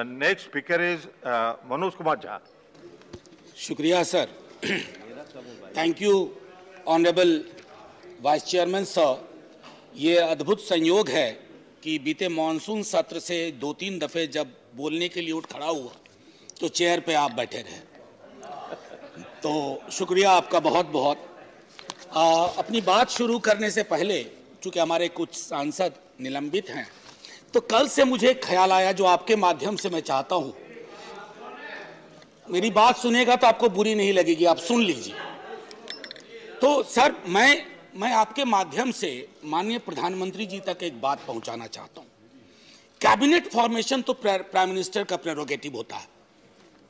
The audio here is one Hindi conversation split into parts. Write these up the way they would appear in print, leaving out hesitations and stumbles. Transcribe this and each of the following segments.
The next speaker is Manoj Kumar Jha. शुक्रिया sir. Thank you honourable vice chairman sir. ये अद्भुत संयोग है कि बीते मानसून सत्र से 2-3 दफे जब बोलने के लिए उठ खड़ा हुआ तो चेयर पे आप बैठे रहे. तो शुक्रिया आपका बहुत बहुत. अपनी बात शुरू करने से पहले चूंकि हमारे कुछ सांसद निलंबित हैं, तो कल से मुझे ख्याल आया जो आपके माध्यम से मैं चाहता हूं. मेरी बात सुनेगा तो आपको बुरी नहीं लगेगी, आप सुन लीजिए. तो सर मैं आपके माध्यम से माननीय प्रधानमंत्री जी तक एक बात पहुंचाना चाहता हूं. कैबिनेट फॉर्मेशन तो प्राइम मिनिस्टर का प्रेरोगेटिव होता है,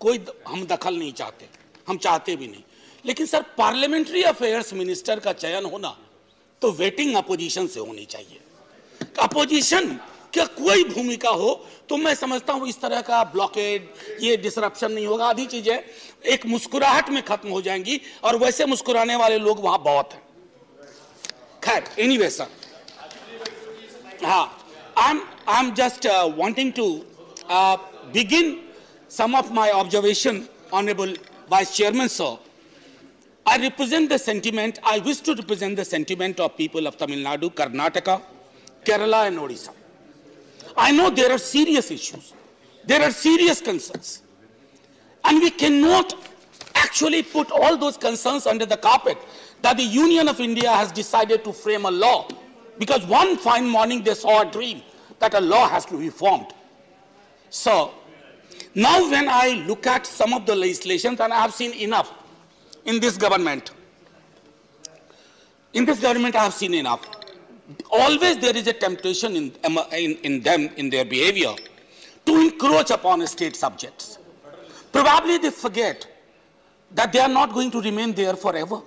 कोई हम दखल नहीं चाहते, हम चाहते भी नहीं. लेकिन सर पार्लियामेंट्री अफेयर्स मिनिस्टर का चयन होना तो वेटिंग अपोजिशन से होनी चाहिए. अपोजिशन क्या कोई भूमिका हो तो मैं समझता हूं इस तरह का ब्लॉकेड, ये डिसरप्शन नहीं होगा. आधी चीजें एक मुस्कुराहट में खत्म हो जाएंगी और वैसे मुस्कुराने वाले लोग वहां बहुत हैं. खैर, एनीवे सर, हाँ, I am just wanting to begin some of my observation, Honorable Vice Chairman sir. I wish to represent the sentiment of people of Tamil Nadu, Karnataka, Kerala and Odisha. I know there are serious issues, there are serious concerns, and we cannot actually put all those concerns under the carpet that the Union of India has decided to frame a law, because one fine morning they saw a dream that a law has to be formed. So, now when I look at some of the legislations, and I have seen enough in this government, I have seen enough. Always there is a temptation in them, in their behavior, to encroach upon state subjects. Probably they forget that they are not going to remain there forever.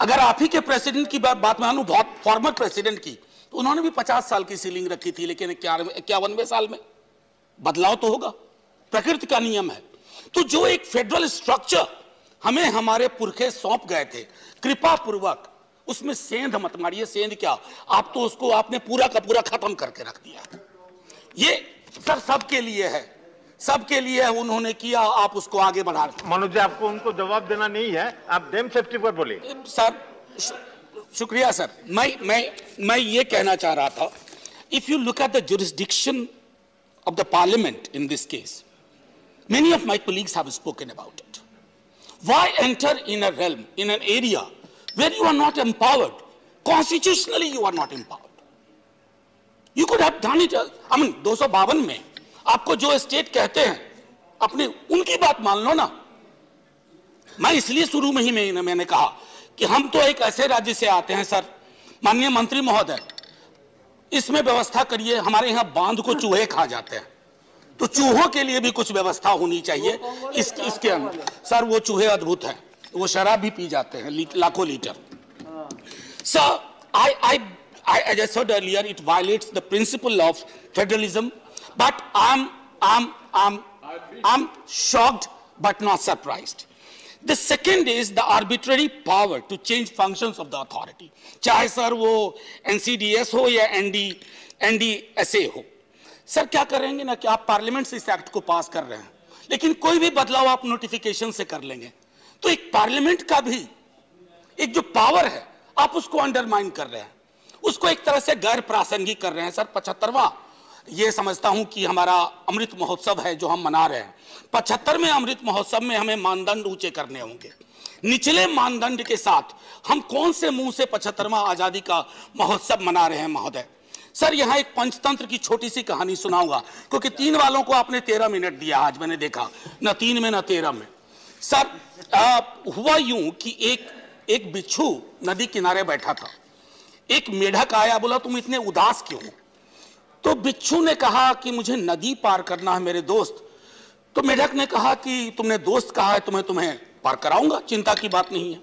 अगर आप ही के प्रेसिडेंट की बात मानूं, बहुत फॉर्मर प्रेसिडेंट की, तो उन्होंने भी 50 साल की सीलिंग रखी थी, लेकिन 51वें साल में बदलाव तो होगा, प्रकृति का नियम है. तो जो एक फेडरल स्ट्रक्चर हमें हमारे पुरखे सौंप गए थे, कृपा पूर्वक उसमें सेंध मत मारिए. सेंध क्या, आप तो उसको आपने पूरा का पूरा खत्म करके रख दिया. ये सर सबके लिए है, सबके लिए है, उन्होंने किया, आप उसको आगे बढ़ा रहे. मनोज जी, आपको उनको जवाब देना नहीं है, आप डैम सेफ्टी पर बोले. सर शुक्रिया सर. मैं ये कहना चाह रहा था, if you look at the jurisdiction of the parliament in this case, many of my colleagues have spoken about it. Why enter in a realm, in an area where you are not empowered? Constitutionally you are not empowered. You could have done it. I mean 252 में आपको जो स्टेट कहते हैं, अपने उनकी बात मान लो ना. मैं इसलिए शुरू में ही मैंने कहा कि हम तो एक ऐसे राज्य से आते हैं. सर माननीय मंत्री महोदय, इसमें व्यवस्था करिए. हमारे यहाँ बांध को चूहे खा जाते हैं, तो चूहों के लिए भी कुछ व्यवस्था होनी चाहिए इसके अंदर. सर वो चूहे अद्भुत हैं, वो शराब भी पी जाते हैं लाखों litre. Sir as I said earlier, it violates the principle of federalism, but I'm shocked but not surprised. The second is the arbitrary power to change functions of the authority. चाहे सर वो NCDS हो या NDSA हो. सर क्या करेंगे ना कि आप पार्लियामेंट से इस एक्ट को पास कर रहे हैं, लेकिन कोई भी बदलाव आप नोटिफिकेशन से कर लेंगे, तो एक पार्लियामेंट का भी एक जो पावर है आप उसको अंडरमाइन कर रहे हैं, उसको एक तरह से गैर प्रासंगिक कर रहे हैं. सर 75वां ये समझता हूं कि हमारा अमृत महोत्सव है जो हम मना रहे हैं. 75वें अमृत महोत्सव में हमें मानदंड ऊंचे करने होंगे. निचले मानदंड के साथ हम कौन से मुंह से 75वां आजादी का महोत्सव मना रहे हैं महोदय. सर यहां एक पंचतंत्र की छोटी सी कहानी सुनाऊंगा, क्योंकि 3 वालों को आपने 13 मिनट दिया आज, मैंने देखा न 3 में न 13 में. सर हुआ यूं कि एक बिच्छू नदी किनारे बैठा था. एक मेढक आया, बोला तुम इतने उदास क्यों हो. तो बिच्छू ने कहा कि मुझे नदी पार करना है मेरे दोस्त. तो मेढक ने कहा कि तुमने दोस्त कहा है तो मैं तुम्हें पार कराऊंगा, चिंता की बात नहीं है.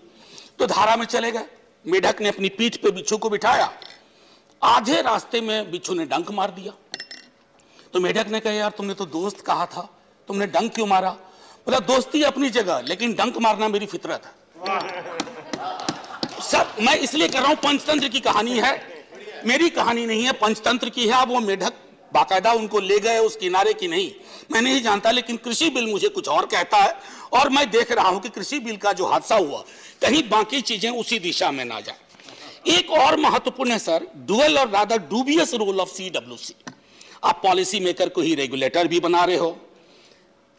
तो धारा में चले गए. मेढक ने अपनी पीठ पे बिच्छू को बिठाया. आधे रास्ते में बिच्छू ने डंक मार दिया. तो मेढक ने कहा यार तुमने तो दोस्त कहा था, तुमने डंक क्यों मारा. बोला दोस्ती अपनी जगह, लेकिन डंक मारना मेरी फितरत है. सब मैं इसलिए कर रहा हूं, पंचतंत्र की कहानी है, मेरी कहानी नहीं है, पंचतंत्र की है. अब वो मेढक बाकायदा उनको ले गए उस किनारे की नहीं मैं नहीं जानता, लेकिन कृषि बिल मुझे कुछ और कहता है और मैं देख रहा हूं कि कृषि बिल का जो हादसा हुआ कहीं बाकी चीजें उसी दिशा में ना जाए। एक और महत्वपूर्ण है सर, डुअल और rather dubious role of CWC। आप पॉलिसी मेकर को ही रेगुलेटर भी बना रहे हो,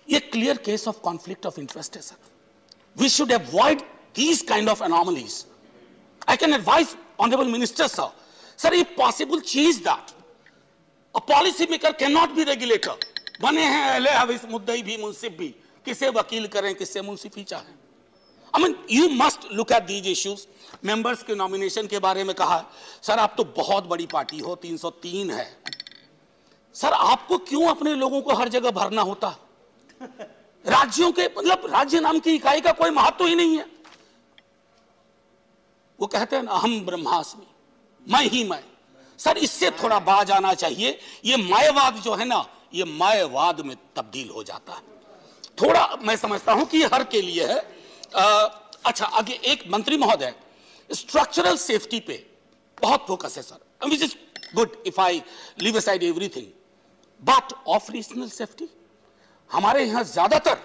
ये clear case of conflict of interest है sir. We should avoid these kind of anomalies. I can advise honourable minister sir, sir, if possible, change that. A policy maker cannot be regulator. बने हैं अहले हवीस मुद्दई भी मुंसिफ भी, किसे वकील करें किसे मुंसिफी चाहें। I mean, you must look at these issues. Members के नॉमिनेशन के बारे में कहा, सर आप तो बहुत बड़ी पार्टी हो, 303 है, सर आपको क्यों अपने लोगों को हर जगह भरना होता? राज्यों के मतलब राज्य नाम की इकाई का कोई महत्व ही नहीं है। वो कहते हैं ना, अहम ब्रह्मास्मि, मैं ही मैं। सर इससे थोड़ा बाज आना चाहिए। ये मायावाद जो है ना, ये मायावाद में तब्दील हो जाता है। थोड़ा मैं समझता हूं कि ये हर के लिए है। अच्छा, आगे एक मंत्री महोदय, स्ट्रक्चरल सेफ्टी पे बहुत फोकस है sir, which is good if I leave aside everything, but operational safety, हमारे यहां ज्यादातर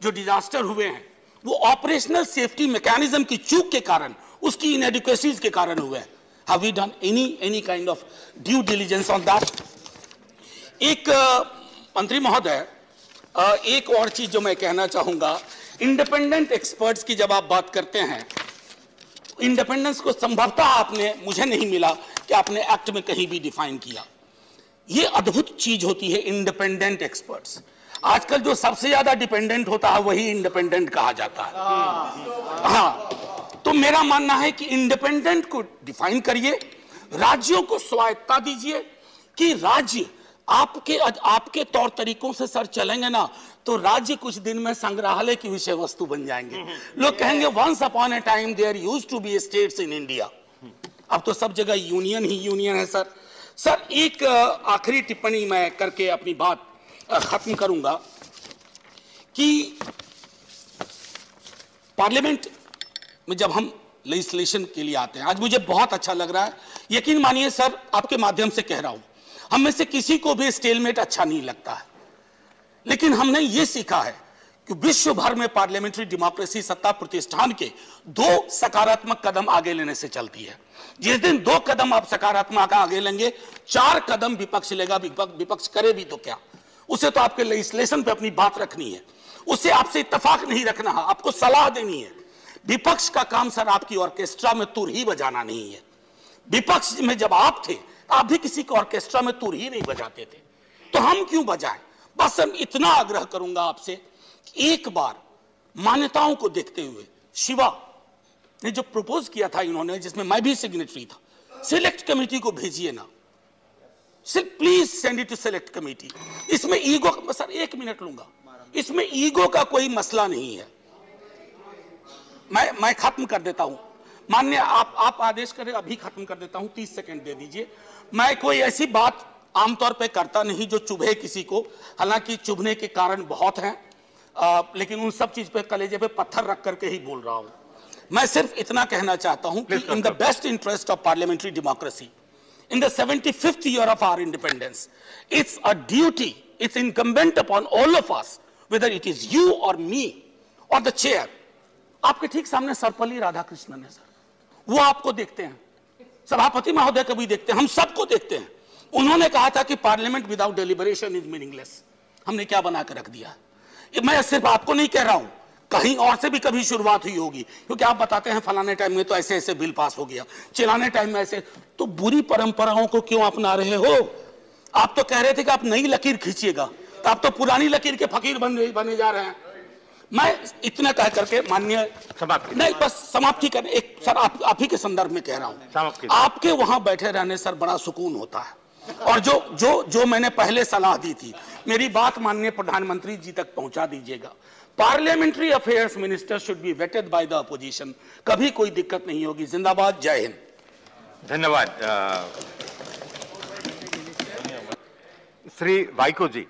जो डिजास्टर हुए हैं वो ऑपरेशनल सेफ्टी मैकेनिज्म की चूक के कारण, उसकी इनएडिक्वेसीज के कारण हुए हैं। Have we done any kind of due diligence on that? एक मंत्री महोदय, एक और चीज जो मैं कहना चाहूंगा, इंडिपेंडेंट एक्सपर्ट्स की जब आप बात करते हैं, इंडिपेंडेंस को संभवतः आपने, मुझे नहीं मिला कि आपने एक्ट में कहीं भी डिफाइन किया। ये अद्भुत चीज होती है इंडिपेंडेंट एक्सपर्ट्स। आजकल जो सबसे ज्यादा डिपेंडेंट होता है वही इंडिपेंडेंट कहा जाता है। हाँ, तो मेरा मानना है कि इंडिपेंडेंट को डिफाइन करिए, राज्यों को स्वायत्ता दीजिए कि राज्य आपके तौर तरीकों से सर चलेंगे ना तो राज्य कुछ दिन में संग्रहालय की विषय वस्तु बन जाएंगे। लोग कहेंगे once upon a time there used to be states in India. अब तो सब जगह यूनियन ही यूनियन है सर। सर एक आखिरी टिप्पणी मैं करके अपनी बात खत्म करूंगा कि पार्लियामेंट में जब हम लेजिस्लेशन के लिए आते हैं, आज मुझे बहुत अच्छा लग रहा है, यकीन मानिए सर, आपके माध्यम से कह रहा हूं, हम में से किसी को भी स्टेलमेट अच्छा नहीं लगता है, लेकिन हमने ये सीखा है कि विश्व भर में पार्लियामेंट्री डेमोक्रेसी सत्ता प्रतिष्ठान के 2 सकारात्मक कदम आगे लेने से चलती है। जिस दिन 2 कदम आप सकारात्मक आगे लेंगे, 4 कदम विपक्ष लेगा। विपक्ष करे भी तो क्या, उसे तो आपके लेजिस्लेशन पे अपनी बात रखनी है, उसे आपसे इत्तेफाक नहीं रखना है, आपको सलाह देनी है। विपक्ष का काम सर आपकी ऑर्केस्ट्रा में तुर ही बजाना नहीं है। विपक्ष में जब आप थे, आप भी किसी के ऑर्केस्ट्रा में तुर ही नहीं बजाते थे, तो हम क्यों बजाएं? बस हम इतना आग्रह करूंगा आपसे कि एक बार मान्यताओं को देखते हुए, शिवा ने जो प्रपोज किया था इन्होंने, जिसमें मैं भी सिग्नेटरी था, सिलेक्ट कमेटी को भेजिए ना, सिर्फ please send it to select committee. इसमें ईगो, सर 1 मिनट लूंगा, इसमें ईगो का कोई मसला नहीं है। मैं खत्म कर देता हूं, माननीय आप आदेश करें, अभी खत्म कर देता हूं, 30 सेकंड दे दीजिए। मैं कोई ऐसी बात आमतौर पे करता नहीं जो चुभे किसी को, हालांकि चुभने के कारण बहुत हैं, लेकिन उन सब चीज पे कलेजे पे पत्थर रख करके ही बोल रहा हूं। मैं सिर्फ इतना कहना चाहता हूं कि in the best interest of parliamentary democracy, in the 75th year of our independence, it's a duty, it's incumbent upon all of us, whether it is you or me or the chair. आपके ठीक सामने सर्वपल्ली राधाकृष्णन है सर, वो आपको देखते हैं, सभापति महोदय को भी देखते हैं, हम सबको देखते हैं। उन्होंने कहा था कि parliament without deliberation is meaningless. हमने क्या बना कर रख दिया? मैं सिर्फ आपको नहीं कह रहा हूं, कहीं और से भी कभी शुरुआत हुई होगी, क्योंकि आप बताते हैं फलाने टाइम में तो ऐसे ऐसे बिल पास हो गया, चिल्लाने टाइम में ऐसे, तो बुरी परंपराओं को क्यों अपना रहे हो? आप तो कह रहे थे कि आप नई लकीर खींचिएगा, तो आप तो पुरानी लकीर के फकीर बने जा रहे हैं। मैं इतना कह करके माननीय नहीं, बस समाप्ति करने, एक सर आप ही के संदर्भ में कह रहा हूं, आपके वहां बैठे रहने सर बड़ा सुकून होता है। और जो मैंने पहले सलाह दी थी, मेरी बात माननीय प्रधानमंत्री जी तक पहुंचा दीजिएगा। Parliamentary affairs minister should be vetted by the opposition, कभी कोई दिक्कत नहीं होगी। जिंदाबाद, जय हिंद। धन्यवाद। श्री वाइको जी।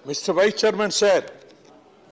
Mr. Vice Chairman, sir,